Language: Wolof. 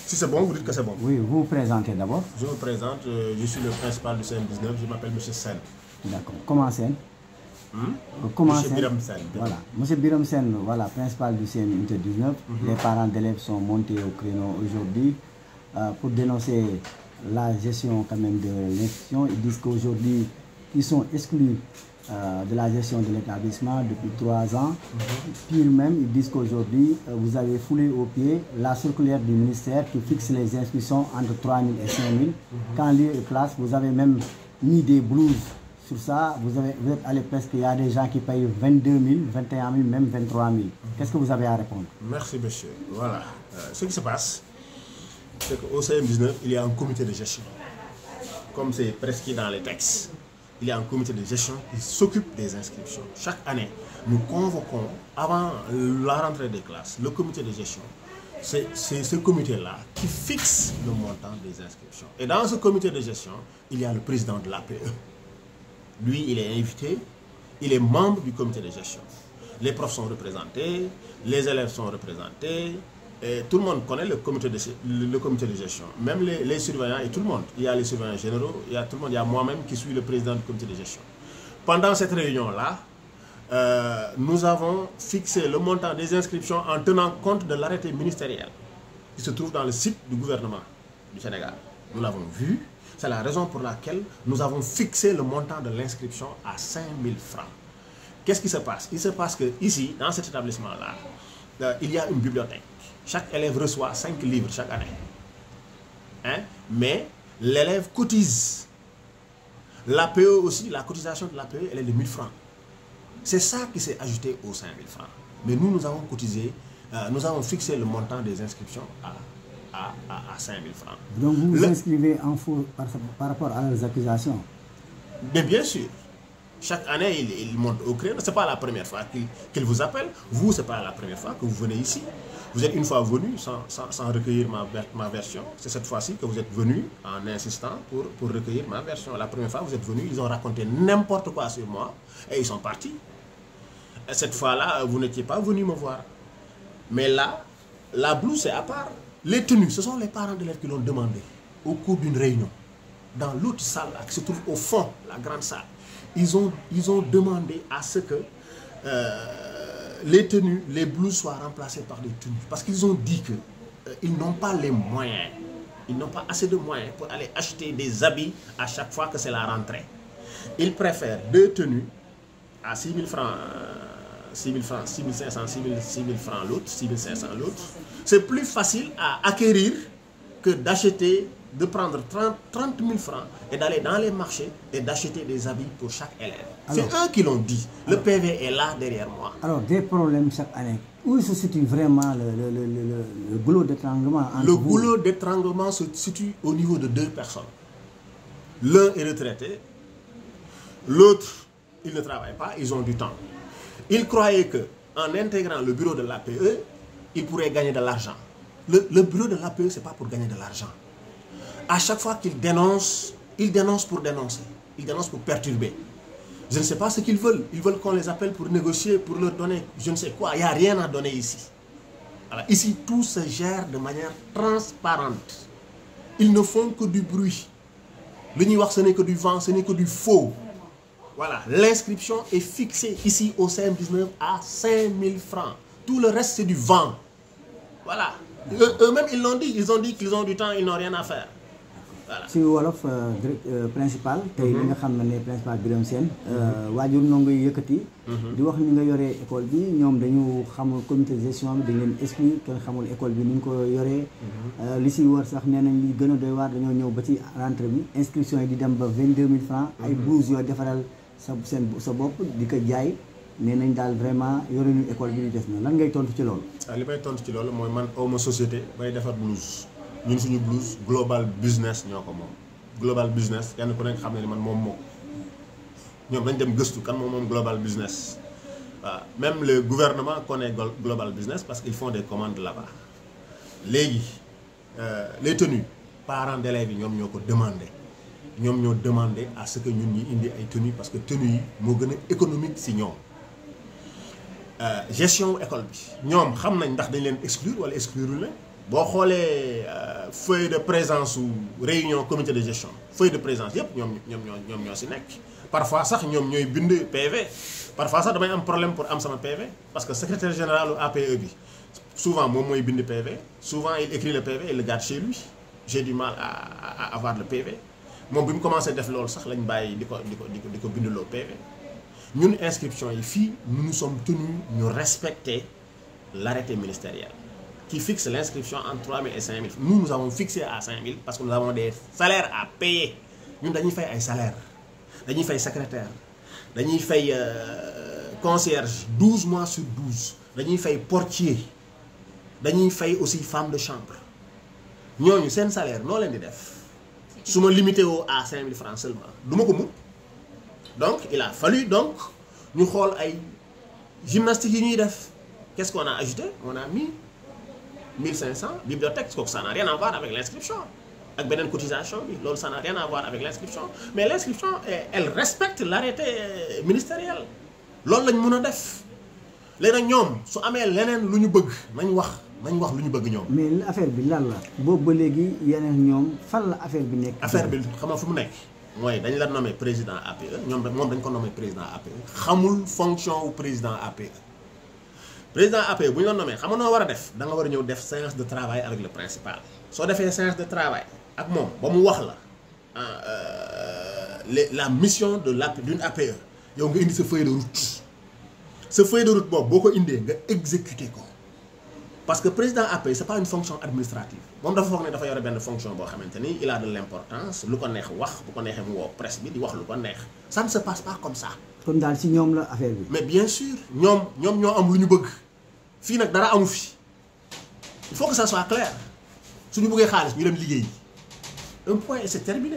Si c'est bon, vous dites que c'est bon. Oui, vous vous présentez d'abord. Je me présente, je suis le principal du CM19, je m'appelle M. Sen. D'accord. Comment Sen? M. Biram Sen. Voilà. M. Biram Sen, voilà, principal du CM19. Les parents d'élèves sont montés au créneau aujourd'hui pour dénoncer la gestion quand même de l'institution. Ils disent qu'aujourd'hui, ils sont exclus de la gestion de l'établissement depuis 3 ans. Pire même, ils disent qu'aujourd'hui, vous avez foulé au pied la circulaire du ministère qui fixe les inscriptions entre 3 000 et 5 000. Quand lieu et place, vous avez même mis des blouses sur ça. Vous êtes allé presque, il y a des gens qui payent 22 000, 21 000, même 23 000. Qu'est-ce que vous avez à répondre? Merci, monsieur. Voilà. Ce qui se passe, c'est qu'au CM19, il y a un comité de gestion. Comme c'est prescrit dans les textes. Il y a un comité de gestion qui s'occupe des inscriptions. Chaque année, nous convoquons, avant la rentrée des classes, le comité de gestion. C'est ce comité-là qui fixe le montant des inscriptions. Et dans ce comité de gestion, il y a le président de l'APE. Lui, il est invité, il est membre du comité de gestion. Les profs sont représentés, les élèves sont représentés. Et tout le monde connaît le comité de gestion, même les surveillants et tout le monde. Il y a les surveillants généraux, il y a tout le monde, il y a moi-même qui suis le président du comité de gestion. Pendant cette réunion-là, nous avons fixé le montant des inscriptions en tenant compte de l'arrêté ministériel qui se trouve dans le site du gouvernement du Sénégal. Nous l'avons vu, c'est la raison pour laquelle nous avons fixé le montant de l'inscription à 5 000 francs. Qu'est-ce qui se passe? Il se passe qu'ici, dans cet établissement-là, il y a une bibliothèque. Chaque élève reçoit 5 livres chaque année. Hein? Mais l'élève cotise. L'APE aussi, la cotisation de l'APE, elle est de 1 000 francs. C'est ça qui s'est ajouté aux 5 000 francs. Mais nous avons cotisé, nous avons fixé le montant des inscriptions à 5 000 francs. Donc vous vous inscrivez en faux par rapport à leurs accusations? Mais bien sûr. Chaque année, il monte au créneau. Ce n'est pas la première fois qu'il vous appelle. Vous, ce n'est pas la première fois que vous venez ici. Vous êtes une fois venu sans recueillir ma version. C'est cette fois-ci que vous êtes venu en insistant pour recueillir ma version. La première fois, vous êtes venu, ils ont raconté n'importe quoi sur moi et ils sont partis. Et cette fois-là, vous n'étiez pas venu me voir. Mais là, la blouse, c'est à part. Les tenues, ce sont les parents d'élèves qui l'ont demandé au cours d'une réunion. Dans l'autre salle là, qui se trouve au fond, la grande salle. Ils ont demandé à ce que les tenues, les blouses soient remplacées par des tenues. Parce qu'ils ont dit qu'ils n'ont pas les moyens. Ils n'ont pas assez de moyens pour aller acheter des habits à chaque fois que c'est la rentrée. Ils préfèrent 2 tenues à 6 000 francs, 6 000 francs, 6 500, 6 000 francs l'autre, 6 500 l'autre. C'est plus facile à acquérir que d'acheter, de prendre 30 000 francs et d'aller dans les marchés et d'acheter des habits pour chaque élève. C'est eux qui l'ont dit. Le PV est là derrière moi. Alors, des problèmes chaque année. Où se situe vraiment le goulot d'étranglement? Le goulot d'étranglement se situe au niveau de 2 personnes. L'un est retraité, l'autre, il ne travaille pas, ils ont du temps. Ils croyaient qu'en intégrant le bureau de l'APE, ils pourraient gagner de l'argent. Le bureau de l'APE, ce n'est pas pour gagner de l'argent. À chaque fois qu'ils dénoncent, ils dénoncent pour dénoncer. Ils dénoncent pour perturber. Je ne sais pas ce qu'ils veulent. Ils veulent qu'on les appelle pour négocier, pour leur donner je ne sais quoi. Il n'y a rien à donner ici. Alors, ici, tout se gère de manière transparente. Ils ne font que du bruit. Le niwak, ce n'est que du vent, ce n'est que du faux. Voilà. L'inscription est fixée ici au CM19 à 5 000 francs. Tout le reste, c'est du vent. Voilà. Eux-mêmes, ils l'ont dit. Ils ont dit qu'ils ont du temps, ils n'ont rien à faire. ci wolof principal tey li nga xam ne principal Birame Sène waajur ñoo ngi yëkkati di wax ni nga yoree école bi ñoom dañu xamul comité de gestion bi dañ leen expliquer kenn xamul école bi ni ñu ko yoree li si war sax nee nañ li gën a doy waar dañoo ñëw ba ci rentrée bi inscription yi di dem ba 22 000 francs ay blouse yoo defaral sa bopp di ko jaay nee nañ daal vraiment yore ñu école bi di def na lan ngay tontu ci loolu? li may tontu ci loolu mooy man awma société bay defar blouse. ñun suñu blouse global business ñoo ko moom. global business kenn ku nekk xam ne ni man moom ñoom dañ dem gëstu kan moom global business. waaw même le gouvernement connaît global business parce qu'ils font des commandes là-bas. léegi les tenues parents d'élèves yi ñoom ñoo ko demandé. ñoom ñoo demandé à ce que ñun ñi indi ay tenues parce que tenues yi moo gën a économique si ñoom. gestion école bi ñoom xam nañ ndax dañ leen exclure wala exclure leen boo xoolee feuille de présence ou réunion comité de gestion feuille de présence yëpp ñoom ñoo si nekk. Parfois sax ñoom ñooy bind PV parfois sax damay am problème pour am sama PV parce que secrétaire général APE bi souvent moom mooy bind PV souvent il écrit le PV et le garde chez lui j'ai du mal à avoir le PV moom bi mu commencé def loolu sax lañ bàyyi di ko bindloo PV ñun inscription yi fii nous sommes tenus ñu respecter l'arrêté ministériel qui fixe l'inscription entre 3 000 et 5 000. Nous avons fixé à 5 000 parce que nous avons des salaires à payer ñun dañuy fay ay salaires dañuy fay secrétaire dañuy fay concierge 12 mois sur 12 dañuy fay portier dañuy fay aussi femme de chambre ñooñu seen salaire noo leen di def su ma limité woo à 5 000 francs seulement du ma ko mun donc il a fallu donc ñu xool ay gymnastique yi ñuy def qu'est-ce qu'on a ajouté on a mis 1500 bibliothèque kooku ça n'a rien à voir avec l'inscription ak beneen cotisation bi loolu ça n'a rien à voir avec l'inscription mais l'inscription elle respecte l'arrêté ministériel loolu lañ mën a def léegi nag ñoom su amee leneen lu ñu bëgg nañ wax lu ñu bëgg ñoom. mais affaire bi lan la boobu ba léegi yeneen ñoom fan la affaire bi nekk. affaire bi xam nga fu mu nekk mooy dañ la nommé président APE moom dañ ko nommé président APE xamul fonction wu président APE. Président APE bu ñu la nommé xam nga noo war a def da nga war a ñëw def séance de travail avec le principal soo defee séance de travail ak moom ba mu wax la mission d'une APE yow nga indi sa feuille de route sa feuille de route boobu boo ko indee nga exécuter ko parce que président APE c'est pas une fonction administrative moom dafa foog ne dafa yore benn fonction boo xamante ni il a de l'importance lu ko neex wax bu ko neexee mu woo presse bi di wax lu ko neex ça ne se passe pas comme ça. kon daal si ñoom la affaire bi. mais bien sûr ñoom ñoo am lu ñu bëgg fii nag dara amu fi il faut que ça soit clair suñu bëggee xaalis ñu dem liggéey un point et c'est terminé.